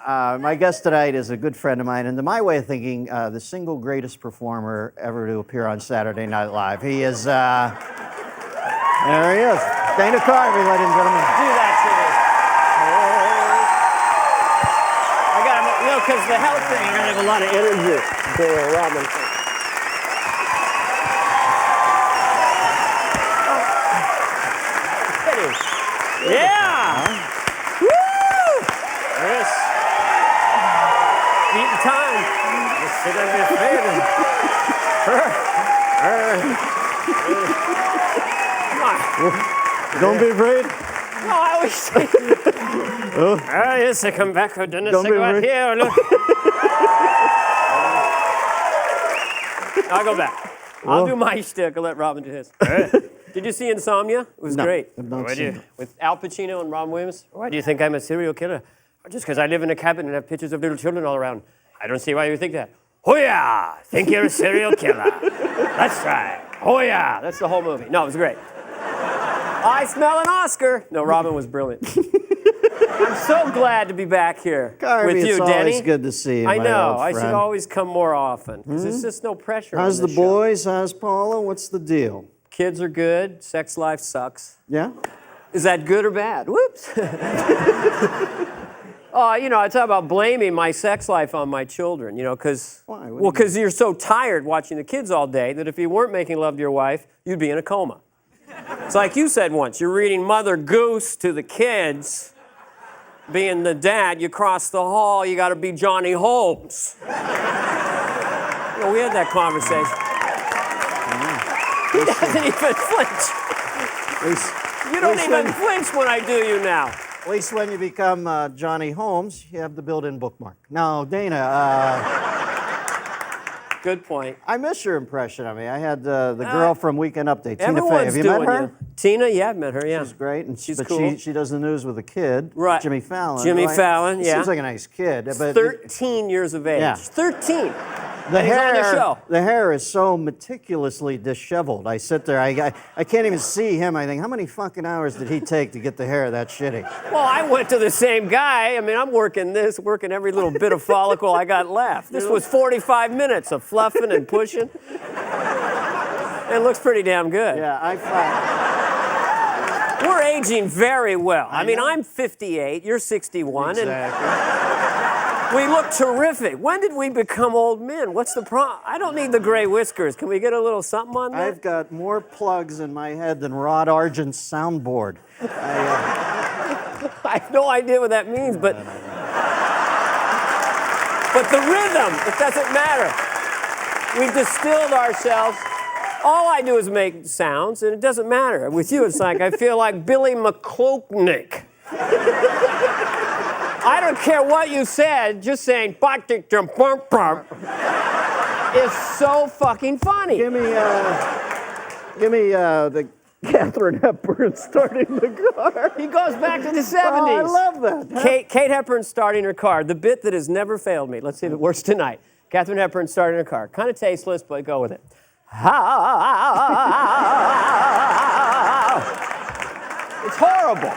My guest tonight is a good friend of mine, and to my way of thinking, the single greatest performer ever to appear on Saturday Night Live. He is, there he is, Dana Carvey, ladies and gentlemen. Do that to me. I got him, because the health thing, I have a lot of energy. Robin. Yeah! Woo! Yes. Beating time. Just sit on your fading. Come on. Don't be afraid. No, I always say. Yes, I come back for dinner. Don't be afraid. Here, look. I'll go back. I'll do my shtick. I'll let Robin do his. Did you see Insomnia? It was great. I've not seen it. With Al Pacino and Robin Williams. Why do you think I'm a serial killer? Just because I live in a cabin and have pictures of little children all around. I don't see why you think that. Oh yeah, think you're a serial killer. That's right. Oh yeah, that's the whole movie. No, it was great. I smell an Oscar. No, Robin was brilliant. I'm so glad to be back here Carvey, with you, it's Denny. always good to see you, I my know. old I should friend. always come more often because there's just no pressure. How's on the this boys? How's Paula? What's the deal? Kids are good. Sex life sucks. Yeah? Is that good or bad? Whoops. I talk about blaming my sex life on my children, because Why? because you're so tired watching the kids all day that if you weren't making love to your wife, you'd be in a coma. It's like you said once, you're reading Mother Goose to the kids. Being the dad, you cross the hall, you got to be Johnny Holmes. We had that conversation. He doesn't even flinch. You don't even flinch when I do you now. At least when you become Johnny Holmes, you have the built-in bookmark. Now, Dana, Good point. I miss your impression of me. I had the girl from Weekend Update, Tina Fey. Everyone's Have you met doing her? it. Tina, yeah, I've met her, yeah. She's great, and She's but cool. she does the news with a kid, Right. Jimmy Fallon. Jimmy right? Fallon, yeah. Seems like a nice kid. But 13 years of age. Yeah. 13. the He's on hair, the show. the hair is so meticulously disheveled. I sit there, I can't even see him. I think, how many fucking hours did he take to get the hair that shitty? Well, I went to the same guy. I mean, I'm working every little bit of follicle I got left. This was 45 minutes of fluffing and pushing. It looks pretty damn good. Yeah, We're aging very well. I mean, know. I'm 58, you're 61, Exactly. and we look terrific. When did we become old men? What's the problem? I don't need the gray whiskers. Can we get a little something on that? I've got more plugs in my head than Rod Argent's soundboard. I have no idea what that means, but the rhythm, it doesn't matter. We've distilled ourselves. All I do is make sounds, and it doesn't matter. With you, it's like I feel like Billy McClopnick. I don't care what you said, just saying is so fucking funny. Give me the Katharine Hepburn starting the car. He goes back to the 70s. Oh, I love that. Kate Hepburn starting her car, the bit that has never failed me. Let's see if it works tonight. Katharine Hepburn starting her car. Kind of tasteless, but go with it. It's horrible. All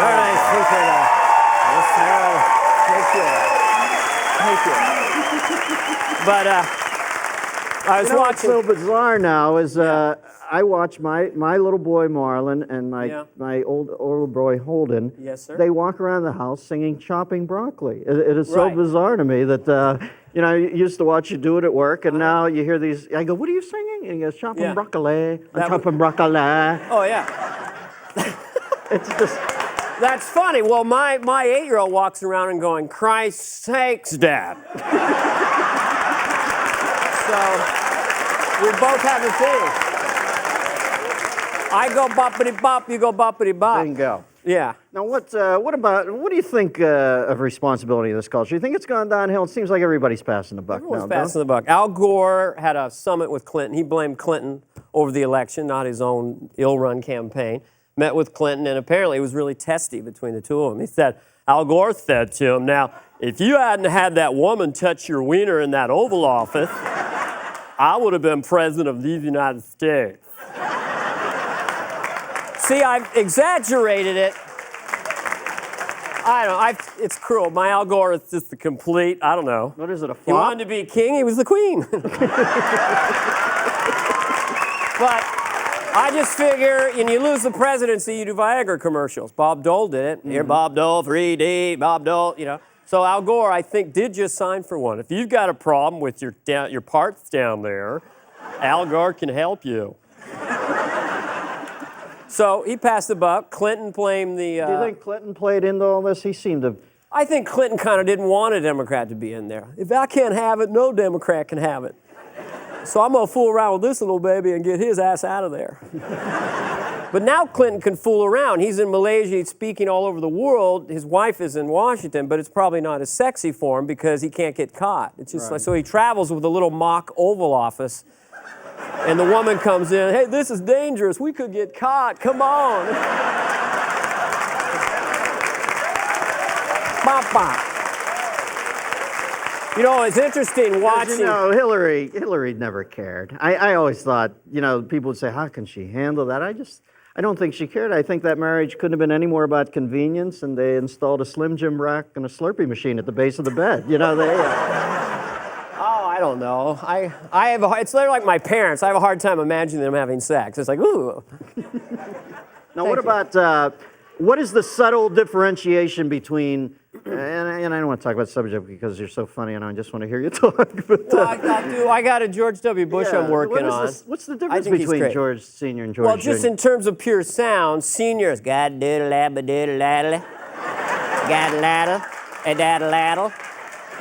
right, take care now. Thank you. But I was watching. What's so bizarre now is I watch my little boy Marlon and my older boy Holden. Yes, sir. They walk around the house singing "Chopping Broccoli." It is so Right. bizarre to me that I used to watch you do it at work, and now you hear these. I go, "What are you singing?" And he goes, "Chopping broccoli, I'm chopping broccoli." Oh yeah. It's just. That's funny. Well, my 8-year-old walks around and going, "Christ's sakes, Dad." So we both have a thing. I go boppity bop, you go boppity bop. Bingo. Yeah. Now, what do you think of responsibility of this culture? Do you think it's gone downhill? It seems like everybody's passing the buck Everyone's now. passing the buck. Al Gore had a summit with Clinton. He blamed Clinton over the election, not his own ill-run campaign. Met with Clinton, and apparently it was really testy between the two of them. He said, Al Gore said to him, "Now, if you hadn't had that woman touch your wiener in that Oval Office, I would have been president of the United States." See, I've exaggerated it I don't know. It's cruel. My Al Gore is just the complete, I don't know. What is it, a flop? He wanted to be king, he was the queen. But I just figure, and you lose the presidency, you do Viagra commercials. Bob Dole did it. Here, Bob Dole, 3D, Bob Dole, you know. So Al Gore, I think, did just sign for one. If you've got a problem with your parts down there, Al Gore can help you. So he passed the buck. Clinton blamed the... Do you think Clinton played into all this? He seemed to... I think Clinton kind of didn't want a Democrat to be in there. If I can't have it, no Democrat can have it. So I'm going to fool around with this little baby and get his ass out of there. But now Clinton can fool around. He's in Malaysia, he's speaking all over the world. His wife is in Washington, but it's probably not as sexy for him because he can't get caught. It's just like, so he travels with a little mock Oval Office. And the woman comes in, hey, this is dangerous. We could get caught. Come on. Bop, bop. You know, it's interesting watching. You know, Hillary never cared. I always thought, you know, people would say, how can she handle that? I don't think she cared. I think that marriage couldn't have been any more about convenience, and they installed a Slim Jim rack and a Slurpee machine at the base of the bed. You know, they... Oh, I don't know. It's like my parents. I have a hard time imagining them having sex. It's like, ooh. Now, what about, what is the subtle differentiation between, and I don't want to talk about the subject because you're so funny and I just want to hear you talk. But, well, I got a George W. Bush I'm working on. What's the difference between George Sr. and George Well, just Jr.? in terms of pure sound, Senior's got diddle labba diddle laddle, got laddle, and that laddle.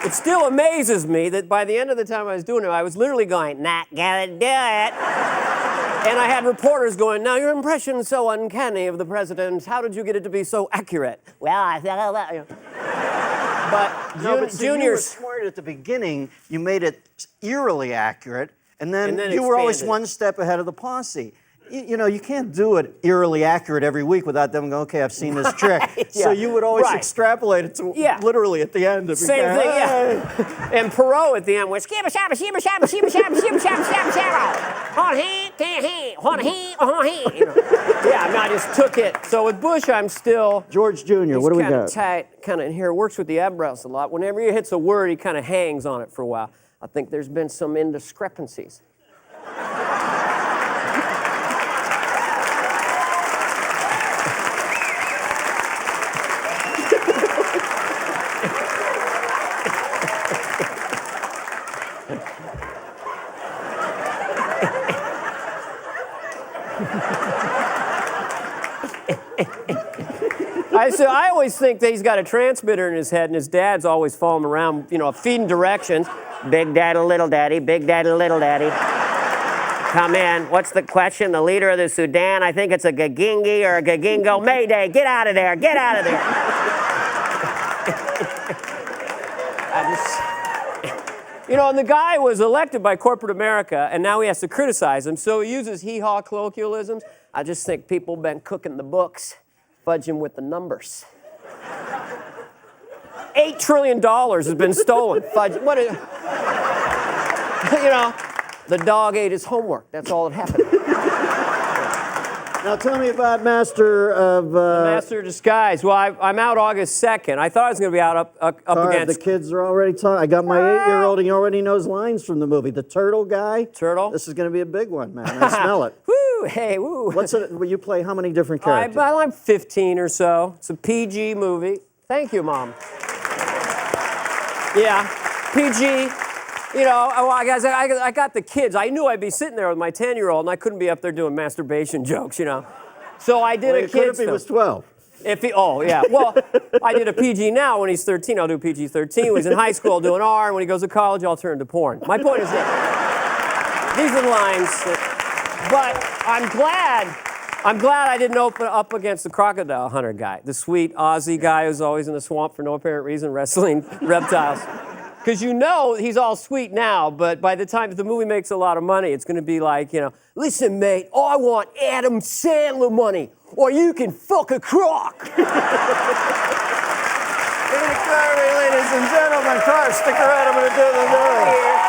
It still amazes me that by the end of the time I was doing it, I was literally going, not gonna do it. And I had reporters going, now your impression is so uncanny of the president. How did you get it to be so accurate? Well, I thought, you know. But You were smart at the beginning. You made it eerily accurate, and then you were always one step ahead of the posse. You know, you can't do it eerily accurate every week without them going, okay, I've seen this trick. So you would always extrapolate it to literally at the end. Same thing, And Perot at the end went, skibba shabba shibba shabba shibba shabba shibba shabba shabba shabba. On hand, can't hand, on hand, on hand. Yeah, I mean, I just took it. So with Bush, I'm still... George Jr., what do we got? Kind of tight, kind of in here. Works with the eyebrows a lot. Whenever he hits a word, he kind of hangs on it for a while. I think there's been some indiscrepancies. I always think that he's got a transmitter in his head, and his dad's always following him around, you know, feeding directions. Big daddy, little daddy, big daddy, little daddy. Come in. What's the question? The leader of the Sudan? I think it's a Gagingi or a Gagingo. Mayday, get out of there, get out of there. You know, and the guy was elected by corporate America, and now he has to criticize him, so he uses hee-haw colloquialisms. I just think people have been cooking the books, fudging with the numbers. $8 trillion has been stolen. Fudge. What is, you know, the dog ate his homework. That's all that happened. Now tell me about Master of... Master of Disguise. Well, I'm out August 2nd. I thought I was going to be out up against... The kids are already talking. I got my 8-year-old, and he already knows lines from the movie. The turtle guy. Turtle? This is going to be a big one, man. I smell it. Woo, hey, woo. Will you play how many different characters? I'm 15 or so. It's a PG movie. Thank you, Mom. Yeah, PG. You know, I got the kids. I knew I'd be sitting there with my 10-year-old, and I couldn't be up there doing masturbation jokes, you know. So I did a kids film. If he was 12. Oh, yeah. Well, I did a PG now. When he's 13, I'll do PG-13. When he's in high school, I'll do an R. And when he goes to college, I'll turn to porn. My point is that these are the lines. But I'm glad I didn't open up against the crocodile hunter guy, the sweet Aussie guy who's always in the swamp for no apparent reason, wrestling reptiles. Because you know he's all sweet now, but by the time the movie makes a lot of money, it's going to be like, you know, listen, mate, I want Adam Sandler money, or you can fuck a croc. Carvey, ladies and gentlemen, stick around, I'm going to do the movie.